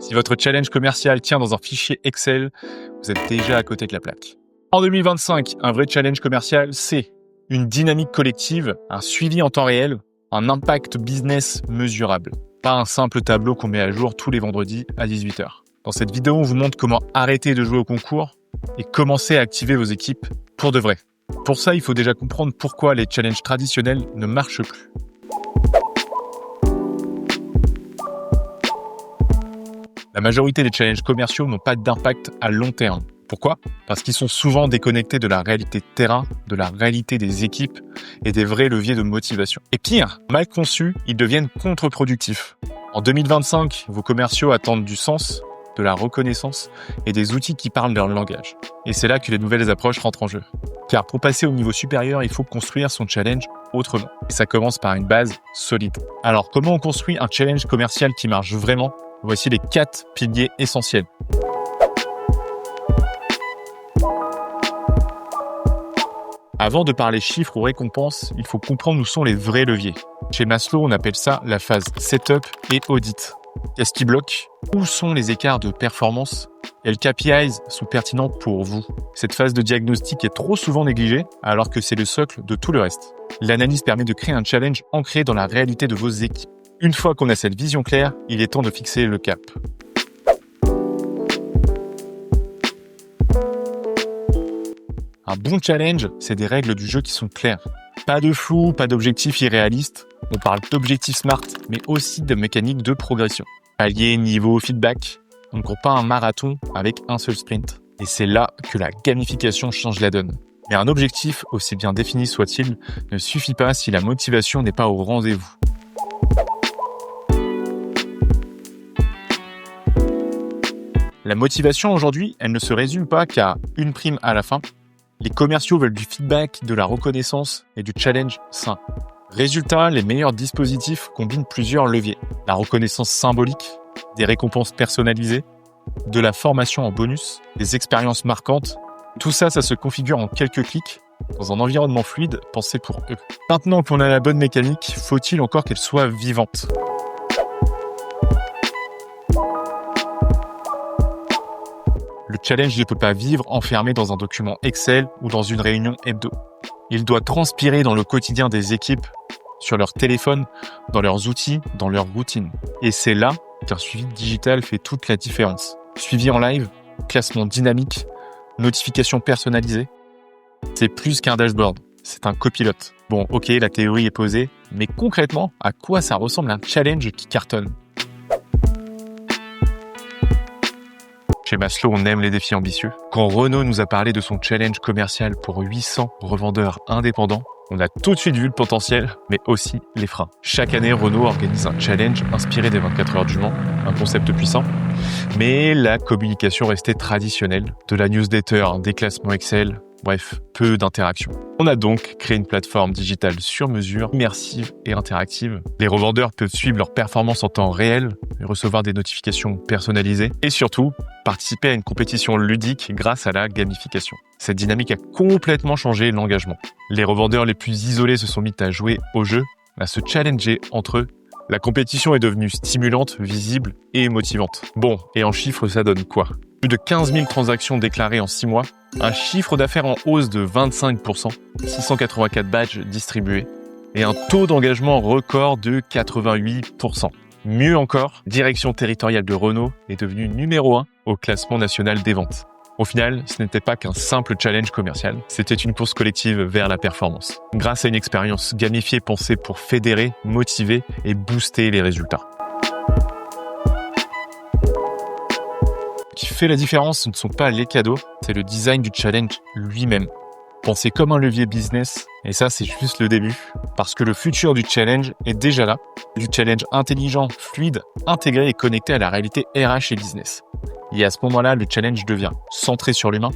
Si votre challenge commercial tient dans un fichier Excel, vous êtes déjà à côté de la plaque. En 2025, un vrai challenge commercial, c'est une dynamique collective, un suivi en temps réel, un impact business mesurable. Pas un simple tableau qu'on met à jour tous les vendredis à 18h. Dans cette vidéo, on vous montre comment arrêter de jouer au concours et commencer à activer vos équipes pour de vrai. Pour ça, il faut déjà comprendre pourquoi les challenges traditionnels ne marchent plus. La majorité des challenges commerciaux n'ont pas d'impact à long terme. Pourquoi ? Parce qu'ils sont souvent déconnectés de la réalité de terrain, de la réalité des équipes et des vrais leviers de motivation. Et pire, mal conçus, ils deviennent contre-productifs. En 2025, vos commerciaux attendent du sens, de la reconnaissance et des outils qui parlent leur langage. Et c'est là que les nouvelles approches rentrent en jeu. Car pour passer au niveau supérieur, il faut construire son challenge autrement. Et ça commence par une base solide. Alors, comment on construit un challenge commercial qui marche vraiment ? Voici les 4 piliers essentiels. Avant de parler chiffres ou récompenses, il faut comprendre où sont les vrais leviers. Chez Maslow, on appelle ça la phase setup et audit. Qu'est-ce qui bloque ? Où sont les écarts de performance ? Quels KPIs sont pertinents pour vous ? Cette phase de diagnostic est trop souvent négligée, alors que c'est le socle de tout le reste. L'analyse permet de créer un challenge ancré dans la réalité de vos équipes. Une fois qu'on a cette vision claire, il est temps de fixer le cap. Un bon challenge, c'est des règles du jeu qui sont claires. Pas de flou, pas d'objectifs irréalistes. On parle d'objectifs smart, mais aussi de mécaniques de progression. Palier, niveau, feedback. On ne court pas un marathon avec un seul sprint. Et c'est là que la gamification change la donne. Mais un objectif, aussi bien défini soit-il, ne suffit pas si la motivation n'est pas au rendez-vous. La motivation aujourd'hui, elle ne se résume pas qu'à une prime à la fin. Les commerciaux veulent du feedback, de la reconnaissance et du challenge sain. Résultat, les meilleurs dispositifs combinent plusieurs leviers. La reconnaissance symbolique, des récompenses personnalisées, de la formation en bonus, des expériences marquantes. Tout ça, ça se configure en quelques clics dans un environnement fluide pensé pour eux. Maintenant qu'on a la bonne mécanique, faut-il encore qu'elle soit vivante ? Le challenge ne peut pas vivre enfermé dans un document Excel ou dans une réunion hebdo. Il doit transpirer dans le quotidien des équipes, sur leur téléphone, dans leurs outils, dans leurs routines. Et c'est là qu'un suivi digital fait toute la différence. Suivi en live, classement dynamique, notification personnalisée. C'est plus qu'un dashboard, c'est un copilote. Bon, ok, la théorie est posée, mais concrètement, à quoi ça ressemble un challenge qui cartonne ? Chez Maslow, on aime les défis ambitieux. Quand Renault nous a parlé de son challenge commercial pour 800 revendeurs indépendants, on a tout de suite vu le potentiel, mais aussi les freins. Chaque année, Renault organise un challenge inspiré des 24 heures du Mans, un concept puissant. Mais la communication restait traditionnelle, de la newsletter, des classements Excel, bref, peu d'interaction. On a donc créé une plateforme digitale sur mesure, immersive et interactive. Les revendeurs peuvent suivre leurs performances en temps réel, recevoir des notifications personnalisées et surtout, participer à une compétition ludique grâce à la gamification. Cette dynamique a complètement changé l'engagement. Les revendeurs les plus isolés se sont mis à jouer au jeu, à se challenger entre eux. La compétition est devenue stimulante, visible et motivante. Bon, et en chiffres, ça donne quoi ? Plus de 15 000 transactions déclarées en 6 mois, un chiffre d'affaires en hausse de 25%, 684 badges distribués et un taux d'engagement record de 88%. Mieux encore, direction territoriale de Renault est devenue numéro 1 au classement national des ventes. Au final, ce n'était pas qu'un simple challenge commercial, c'était une course collective vers la performance. Grâce à une expérience gamifiée pensée pour fédérer, motiver et booster les résultats. Ce qui fait la différence, ce ne sont pas les cadeaux, c'est le design du challenge lui-même. Pensez comme un levier business, et ça c'est juste le début, parce que le futur du challenge est déjà là, du challenge intelligent, fluide, intégré et connecté à la réalité RH et business. Et à ce moment-là, le challenge devient centré sur l'humain,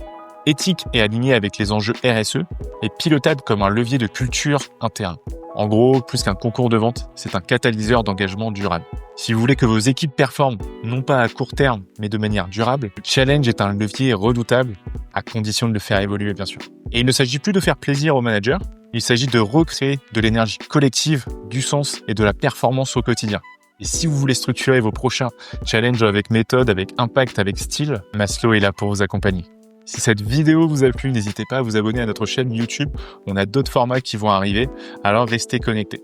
éthique et aligné avec les enjeux RSE, et pilotable comme un levier de culture interne. En gros, plus qu'un concours de vente, c'est un catalyseur d'engagement durable. Si vous voulez que vos équipes performent, non pas à court terme, mais de manière durable, le challenge est un levier redoutable, à condition de le faire évoluer, bien sûr. Et il ne s'agit plus de faire plaisir aux managers, il s'agit de recréer de l'énergie collective, du sens et de la performance au quotidien. Et si vous voulez structurer vos prochains challenges avec méthode, avec impact, avec style, Maslow est là pour vous accompagner. Si cette vidéo vous a plu, n'hésitez pas à vous abonner à notre chaîne YouTube. On a d'autres formats qui vont arriver, alors restez connectés.